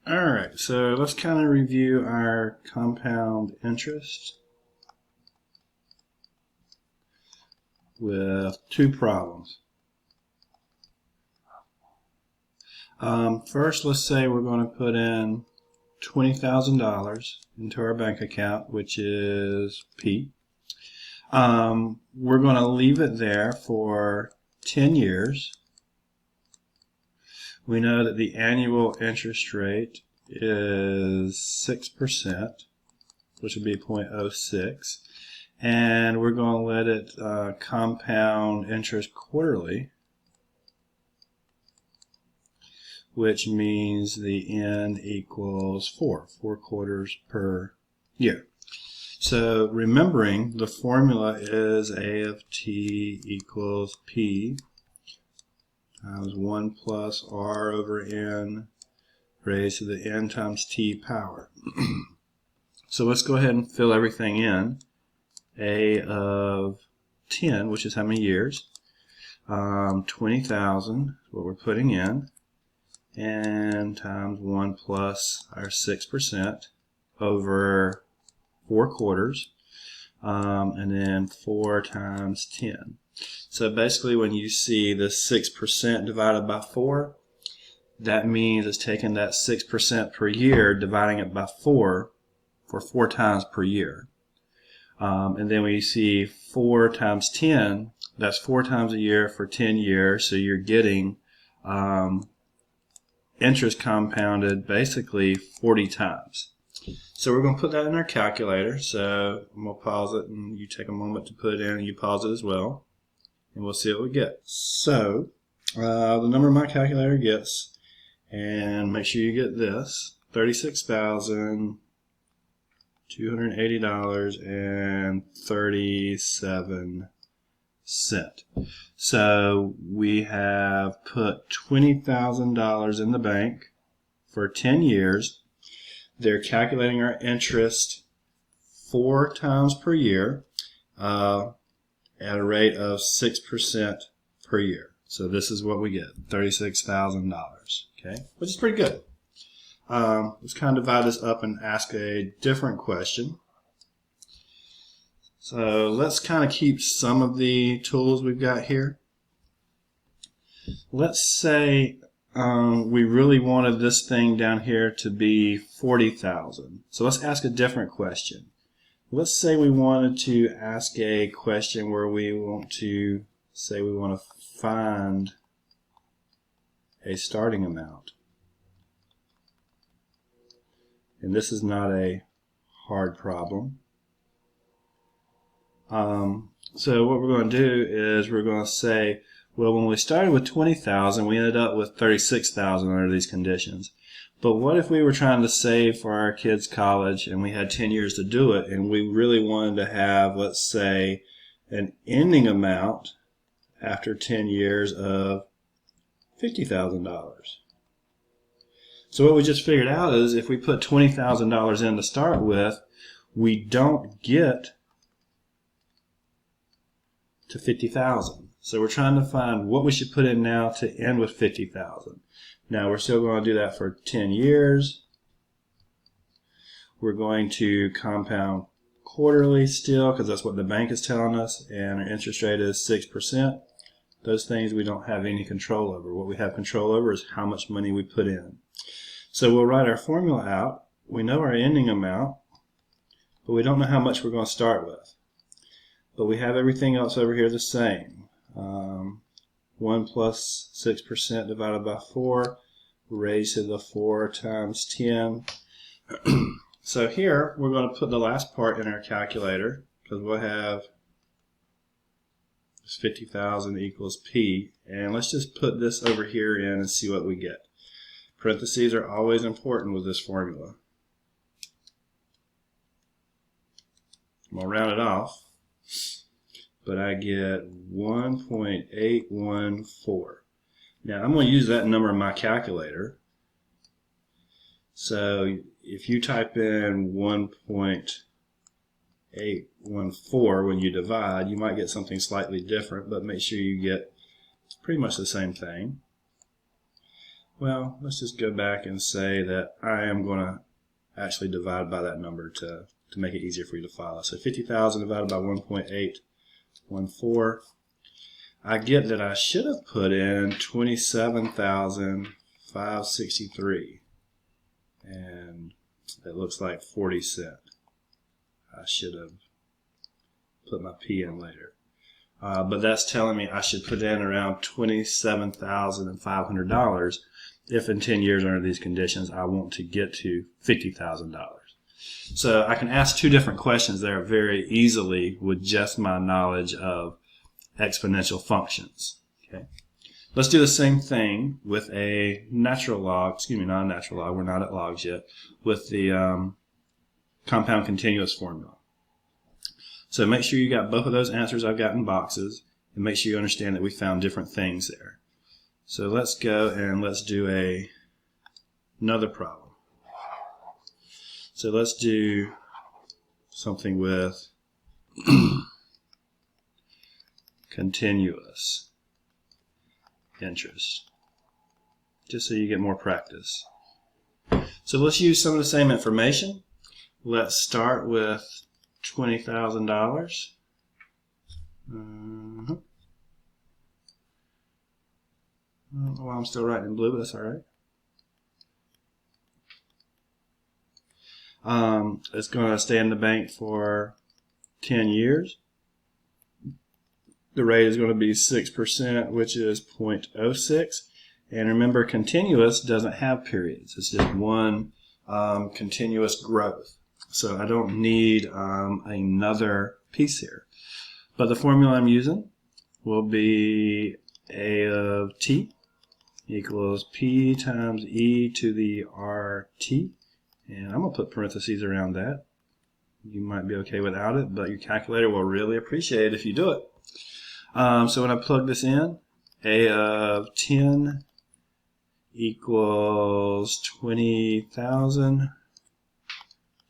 Alright, so let's kind of review our compound interest with two problems. First, let's say we're going to put in $20,000 into our bank account, which is P. We're going to leave it there for 10 years. We know that the annual interest rate is 6%, which would be 0.06. And we're going to let it compound interest quarterly, which means the N equals 4 quarters per year. So remembering the formula is A of t equals P times 1 plus R over N raised to the N times T power. So let's go ahead and fill everything in. A of 10, which is how many years? 20,000 is what we're putting in, and times 1 plus our 6% over 4 quarters, and then 4 times 10. So basically when you see the 6% divided by 4, that means it's taking that 6% per year, dividing it by 4 for 4 times per year. And then we see 4 times 10, that's 4 times a year for 10 years, so you're getting interest compounded basically 40 times. So we're going to put that in our calculator, so I'm going to pause it and you take a moment to put it in and you pause it as well, and we'll see what we get. So the number my calculator gets, and make sure you get this, $36,280.37. So we have put $20,000 in the bank for 10 years. They're calculating our interest 4 times per year at a rate of 6% per year. So this is what we get, $36,000, okay, which is pretty good. Let's kind of divide this up and ask a different question. So let's kind of keep some of the tools we've got here. Let's say we really wanted this thing down here to be 40,000. So let's ask a different question. Let's say we wanted to ask a question where we want to say we want to find a starting amount. And this is not a hard problem. So what we're going to do is we're going to say, well, when we started with 20,000, we ended up with 36,000 under these conditions. But what if we were trying to save for our kids' college and we had 10 years to do it, and we really wanted to have, let's say, an ending amount after 10 years of $50,000? So what we just figured out is if we put $20,000 in to start with, we don't get to 50,000. So we're trying to find what we should put in now to end with 50,000. Now we're still going to do that for 10 years. We're going to compound quarterly still because that's what the bank is telling us, and our interest rate is 6%. Those things we don't have any control over. What we have control over is how much money we put in. So we'll write our formula out. We know our ending amount, but we don't know how much we're going to start with. But we have everything else over here the same. 1 plus 6% divided by 4 raised to the 4 times 10. So here we're going to put the last part in our calculator because we'll have 50,000 equals P. And let's just put this over here in and see what we get. Parentheses are always important with this formula. I'm going to round it off, but I get 1.814. Now I'm going to use that number in my calculator. So if you type in 1.814 when you divide, you might get something slightly different, but make sure you get pretty much the same thing. Well, let's just go back and say that I am going to actually divide by that number to make it easier for you to follow. So 50,000 divided by 1.814. I get that I should have put in 27,563, and it looks like 40 cents. I should have put my P in later. But that's telling me I should put in around $27,500 if in 10 years under these conditions I want to get to $50,000. So I can ask two different questions there very easily with just my knowledge of exponential functions. Okay. Let's do the same thing with a natural log, not a natural log, we're not at logs yet, with the compound continuous formula. So make sure you got both of those answers I've got in boxes, and make sure you understand that we found different things there. So let's go and let's do another problem. So let's do something with continuous interest, just so you get more practice. So let's use some of the same information. Let's start with $20,000. Well, I'm still writing in blue, but that's all right. It's going to stay in the bank for 10 years. The rate is going to be 6%, which is 0.06. And remember, continuous doesn't have periods. It's just one continuous growth. So I don't need another piece here. But the formula I'm using will be A of t equals P times e to the RT. And I'm going to put parentheses around that. You might be okay without it, but your calculator will really appreciate it if you do it. So when I plug this in, A of 10 equals 20,000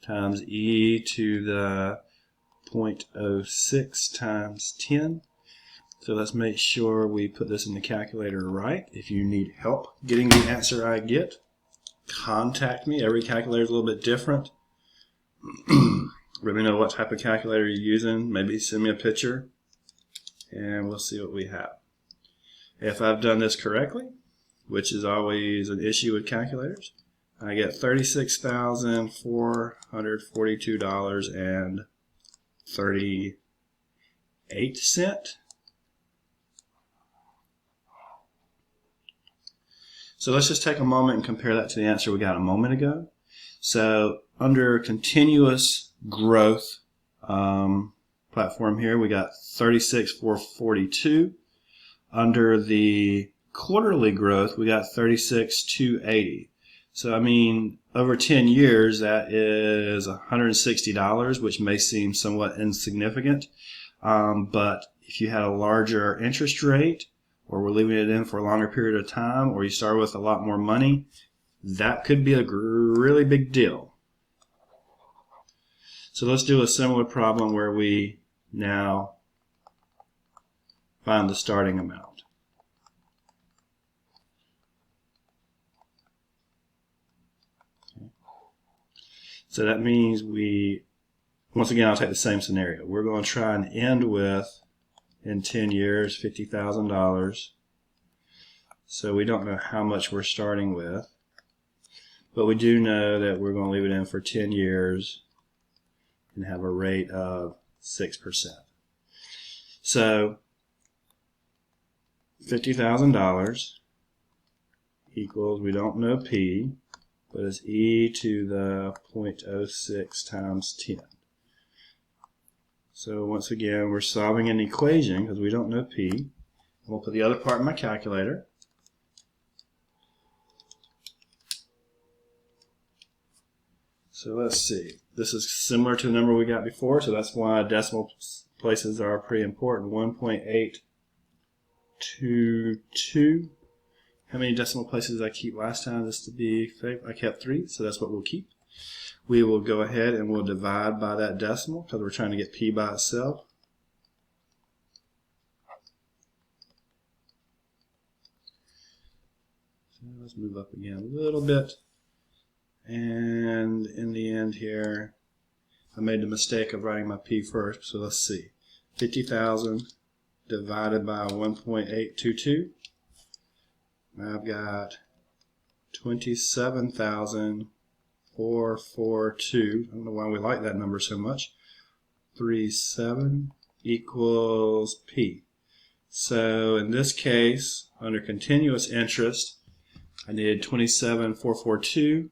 times e to the 0.06 times 10. So let's make sure we put this in the calculator right. If you need help getting the answer I get, contact me. Every calculator is a little bit different. Let me know what type of calculator you're using. Maybe send me a picture, and we'll see what we have. If I've done this correctly, which is always an issue with calculators, I get $36,442.38. So let's just take a moment and compare that to the answer we got a moment ago. So under continuous growth platform here, we got 36,442. Under the quarterly growth, we got 36,280. So I mean, over 10 years, that is $160, which may seem somewhat insignificant. But if you had a larger interest rate, or we're leaving it in for a longer period of time, or you start with a lot more money, that could be a really big deal. So let's do a similar problem where we now find the starting amount. Okay. So that means once again, I'll take the same scenario. We're going to try and end with, in 10 years, $50,000. So we don't know how much we're starting with, but we do know that we're going to leave it in for 10 years and have a rate of 6%. So $50,000 equals, we don't know P, but it's e to the 0.06 times 10. So once again, we're solving an equation because we don't know P. We'll put the other part in my calculator. So let's see. This is similar to the number we got before, so that's why decimal places are pretty important. 1.822. How many decimal places did I keep last time just to be safe? I kept 3, so that's what we'll keep. We will go ahead and we'll divide by that decimal because we're trying to get P by itself. So let's move up again a little bit. And in the end here, I made the mistake of writing my P first, so let's see. 50,000 divided by 1.822. Now I've got 27,442. I don't know why we like that number so much. 37 equals P. So in this case, under continuous interest, I needed 27,442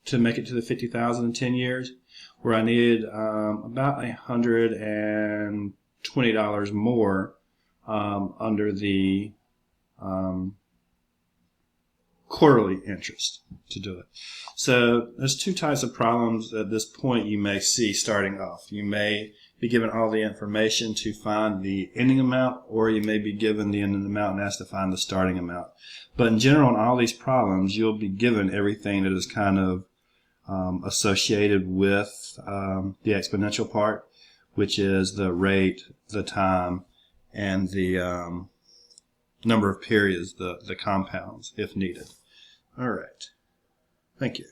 to make it to the 50,000 in 10 years, where I needed about $120 more under the quarterly interest to do it. So there's two types of problems at this point you may see starting off. You may be given all the information to find the ending amount, or you may be given the ending amount and asked to find the starting amount. But in general, in all these problems, you'll be given everything that is kind of associated with the exponential part, which is the rate, the time, and the number of periods, the compounds, if needed. All right. Thank you.